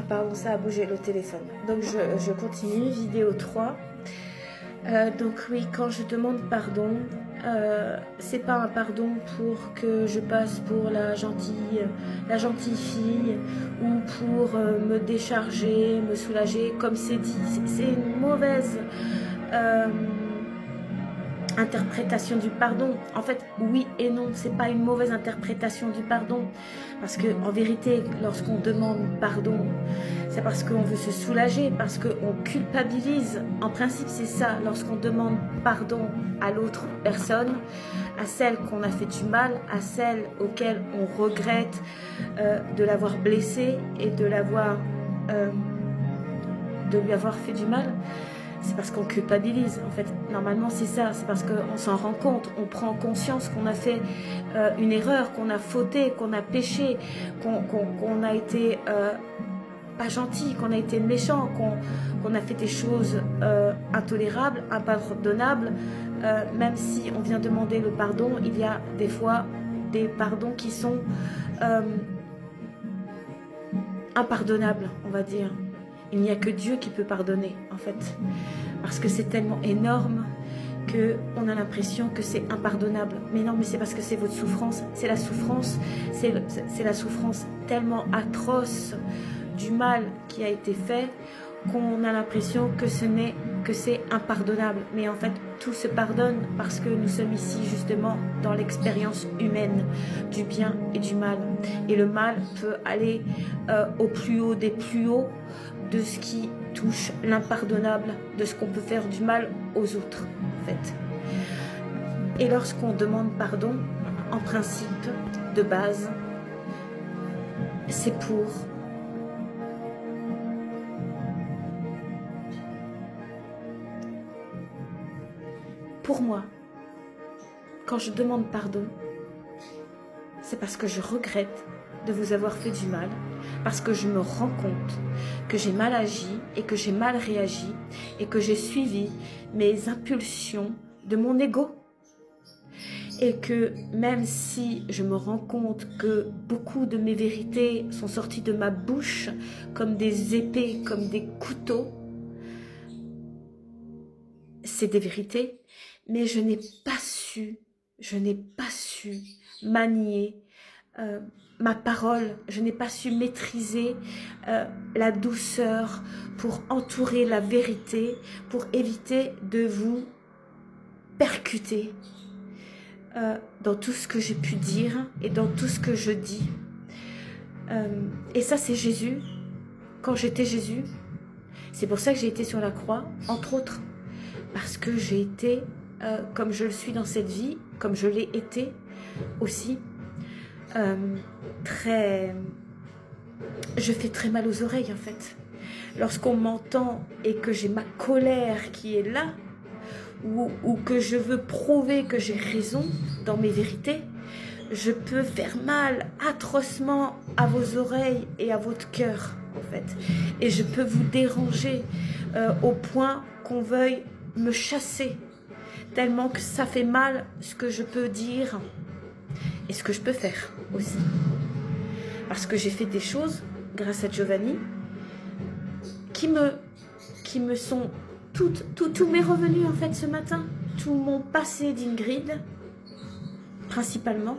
pardon, ça a bougé le téléphone. Donc je continue, vidéo 3. Donc oui, quand je demande pardon, c'est pas un pardon pour que je passe pour la gentille fille ou pour me décharger, me soulager, comme c'est dit. C'est une mauvaise interprétation du pardon. En fait, oui et non, c'est pas une mauvaise interprétation du pardon, parce que en vérité, lorsqu'on demande pardon, c'est parce qu'on veut se soulager, parce qu'on culpabilise. En principe, c'est ça. Lorsqu'on demande pardon à l'autre personne, à celle qu'on a fait du mal, à celle auquel on regrette de l'avoir blessée et de lui avoir fait du mal, c'est parce qu'on culpabilise. En fait, normalement, c'est ça. C'est parce qu'on s'en rend compte, on prend conscience qu'on a fait une erreur, qu'on a fauté, qu'on a péché, qu'on a été pas gentil, qu'on a été méchant, qu'on a fait des choses intolérables, impardonnables. Même si on vient demander le pardon, il y a des fois des pardons qui sont impardonnables, on va dire. Il n'y a que Dieu qui peut pardonner, en fait. Parce que c'est tellement énorme qu'on a l'impression que c'est impardonnable. Mais non, mais c'est parce que c'est votre souffrance. C'est la souffrance. C'est la souffrance tellement atroce du mal qui a été fait qu'on a l'impression que c'est impardonnable. Mais en fait, tout se pardonne parce que nous sommes ici justement dans l'expérience humaine du bien et du mal. Et le mal peut aller au plus haut des plus hauts de ce qui touche l'impardonnable, de ce qu'on peut faire du mal aux autres, en fait. Et lorsqu'on demande pardon, en principe, de base, c'est pour moi. Quand je demande pardon, c'est parce que je regrette de vous avoir fait du mal, parce que je me rends compte que j'ai mal agi et que j'ai mal réagi et que j'ai suivi mes impulsions de mon ego. Et que même si je me rends compte que beaucoup de mes vérités sont sorties de ma bouche comme des épées, comme des couteaux, c'est des vérités, mais je n'ai pas su manier ma parole, je n'ai pas su maîtriser la douceur pour entourer la vérité, pour éviter de vous percuter dans tout ce que j'ai pu dire et dans tout ce que je dis. Et ça, c'est Jésus. Quand j'étais Jésus, c'est pour ça que j'ai été sur la croix, entre autres, parce que j'ai été, comme je le suis dans cette vie, comme je l'ai été aussi, je fais très mal aux oreilles, en fait. Lorsqu'on m'entend et que j'ai ma colère qui est là, ou que je veux prouver que j'ai raison dans mes vérités, je peux faire mal atrocement à vos oreilles et à votre cœur, en fait. Et je peux vous déranger au point qu'on veuille me chasser, tellement que ça fait mal ce que je peux dire et ce que je peux faire aussi. Parce que j'ai fait des choses, grâce à Giovanni, qui me sont... Tout m'est revenu en fait ce matin. Tout mon passé d'Ingrid, principalement,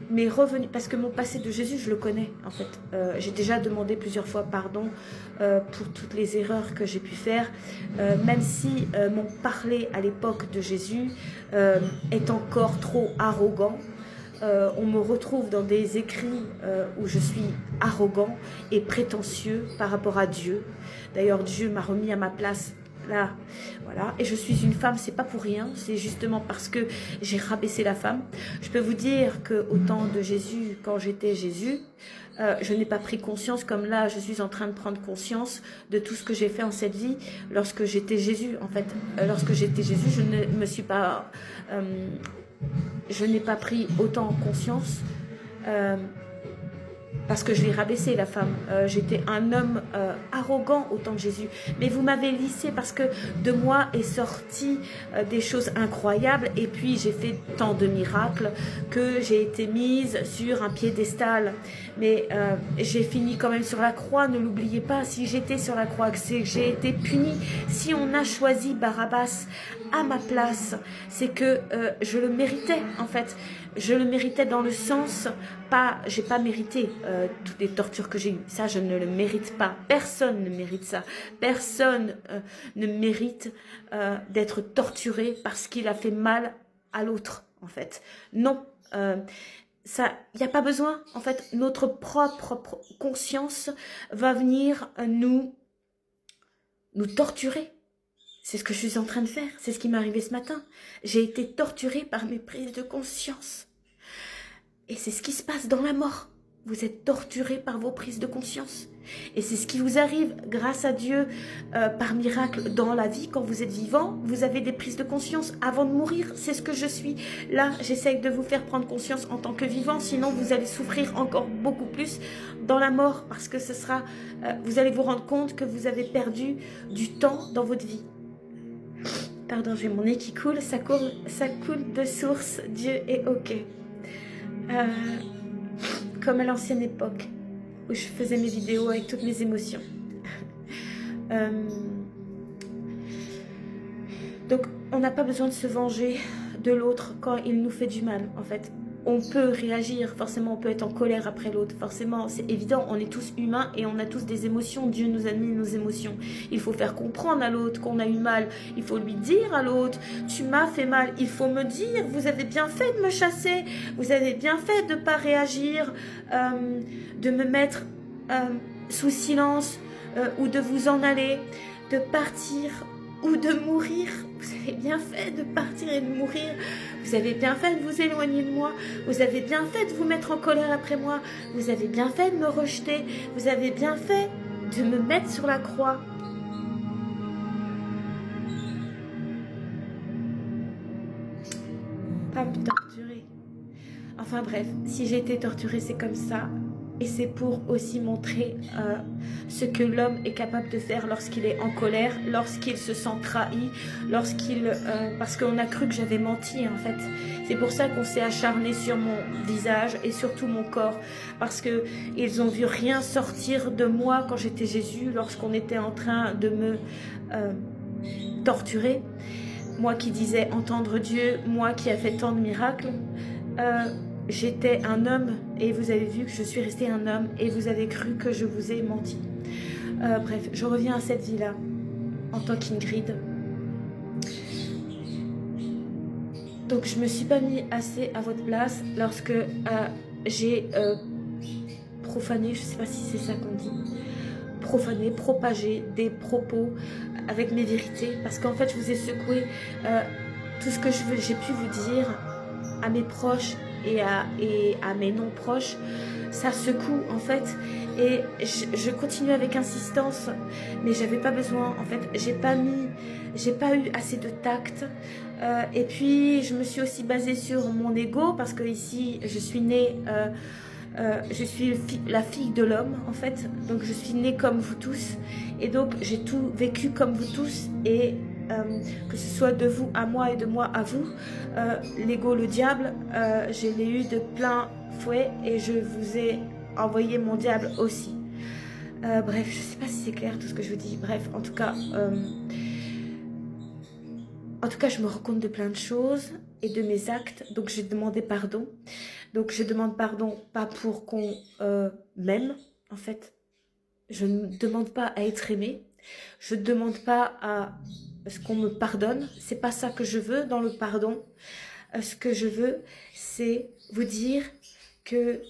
m'est revenu. Parce que mon passé de Jésus, je le connais en fait. J'ai déjà demandé plusieurs fois pardon pour toutes les erreurs que j'ai pu faire. Même si mon parler à l'époque de Jésus est encore trop arrogant. On me retrouve dans des écrits où je suis arrogant et prétentieux par rapport à Dieu. D'ailleurs, Dieu m'a remis à ma place là, voilà. Et je suis une femme, c'est pas pour rien, c'est justement parce que j'ai rabaissé la femme. Je peux vous dire que au temps de Jésus, quand j'étais Jésus, je n'ai pas pris conscience comme là, je suis en train de prendre conscience de tout ce que j'ai fait en cette vie lorsque j'étais Jésus. En fait, lorsque j'étais Jésus, je ne me suis pas... je n'ai pas pris autant en conscience parce que je l'ai rabaissé, la femme. J'étais un homme arrogant au temps de Jésus. Mais vous m'avez lissé parce que de moi est sorti des choses incroyables. Et puis j'ai fait tant de miracles que j'ai été mise sur un piédestal. Mais j'ai fini quand même sur la croix. Ne l'oubliez pas, si j'étais sur la croix, c'est que j'ai été punie. Si on a choisi Barabbas à ma place, c'est que je le méritais en fait. Je le méritais dans le sens, j'ai pas mérité toutes les tortures que j'ai eues. Ça, je ne le mérite pas. Personne ne mérite ça. Personne ne mérite d'être torturé parce qu'il a fait mal à l'autre, en fait. Non, ça, il n'y a pas besoin. En fait, notre propre conscience va venir nous torturer. C'est ce que je suis en train de faire. C'est ce qui m'est arrivé ce matin. J'ai été torturée par mes prises de conscience. Et c'est ce qui se passe dans la mort. Vous êtes torturés par vos prises de conscience. Et c'est ce qui vous arrive grâce à Dieu par miracle dans la vie. Quand vous êtes vivant, vous avez des prises de conscience avant de mourir. C'est ce que je suis. Là, j'essaye de vous faire prendre conscience en tant que vivant. Sinon, vous allez souffrir encore beaucoup plus dans la mort. Parce que ce sera, vous allez vous rendre compte que vous avez perdu du temps dans votre vie. Pardon, j'ai mon nez qui coule. Ça coule de source. Dieu est OK. Comme à l'ancienne époque où je faisais mes vidéos avec toutes mes émotions. Donc on n'a pas besoin de se venger de l'autre quand il nous fait du mal en fait. On peut réagir, forcément on peut être en colère après l'autre, forcément c'est évident, on est tous humains et on a tous des émotions, Dieu nous a mis nos émotions. Il faut faire comprendre à l'autre qu'on a eu mal, il faut lui dire à l'autre, tu m'as fait mal, il faut me dire, vous avez bien fait de me chasser, vous avez bien fait de ne pas réagir, de me mettre sous silence ou de vous en aller, de partir ou de mourir. Vous avez bien fait de partir et de mourir. Vous avez bien fait de vous éloigner de moi. Vous avez bien fait de vous mettre en colère après moi. Vous avez bien fait de me rejeter. Vous avez bien fait de me mettre sur la croix. Pas me torturer. Enfin bref, si j'ai été torturée, c'est comme ça. Et c'est pour aussi montrer ce que l'homme est capable de faire lorsqu'il est en colère, lorsqu'il se sent trahi, parce qu'on a cru que j'avais menti en fait. C'est pour ça qu'on s'est acharné sur mon visage et surtout mon corps. Parce qu'ils ont vu rien sortir de moi quand j'étais Jésus, lorsqu'on était en train de me torturer. Moi qui disais entendre Dieu, moi qui a fait tant de miracles. J'étais un homme et vous avez vu que je suis restée un homme et vous avez cru que je vous ai menti. Bref, je reviens à cette vie-là en tant qu'Ingrid. Donc je me suis pas mis assez à votre place lorsque j'ai profané, je sais pas si c'est ça qu'on dit, profané, propagé des propos avec mes vérités. Parce qu'en fait je vous ai secoué tout ce que j'ai pu vous dire à mes proches et à mes non-proches, ça secoue en fait, et je continue avec insistance, mais j'avais pas besoin en fait, j'ai pas eu assez de tact, et puis je me suis aussi basée sur mon ego, parce que ici je suis née, je suis la fille de l'homme en fait, donc je suis née comme vous tous, et donc j'ai tout vécu comme vous tous, et que ce soit de vous à moi et de moi à vous, l'ego, le diable, je l'ai eu de plein fouet et je vous ai envoyé mon diable aussi. Bref, je sais pas si c'est clair tout ce que je vous dis. Bref, en tout cas, je me rends compte de plein de choses et de mes actes, donc j'ai demandé pardon. Donc je demande pardon pas pour qu'on m'aime, en fait. Je ne demande pas à être aimée. Je ne demande pas à ce qu'on me pardonne. C'est pas ça que je veux dans le pardon. Ce que je veux, c'est vous dire que,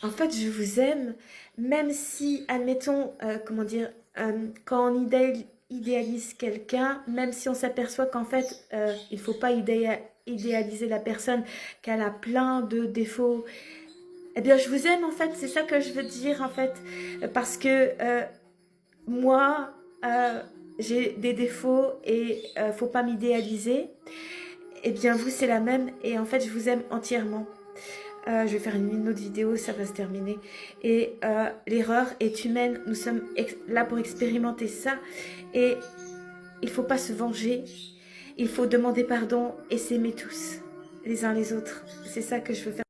en fait, je vous aime, même si, admettons, quand on idéalise quelqu'un, même si on s'aperçoit qu'en fait, il ne faut pas idéaliser la personne, qu'elle a plein de défauts. Eh bien, je vous aime, en fait, c'est ça que je veux dire, en fait, parce que moi, j'ai des défauts et faut pas m'idéaliser. eh bien vous c'est la même et en fait je vous aime entièrement. Je vais faire une autre vidéo, ça va se terminer. Et l'erreur est humaine, nous sommes là pour expérimenter ça. Et il ne faut pas se venger, il faut demander pardon et s'aimer tous, les uns les autres. C'est ça que je veux faire.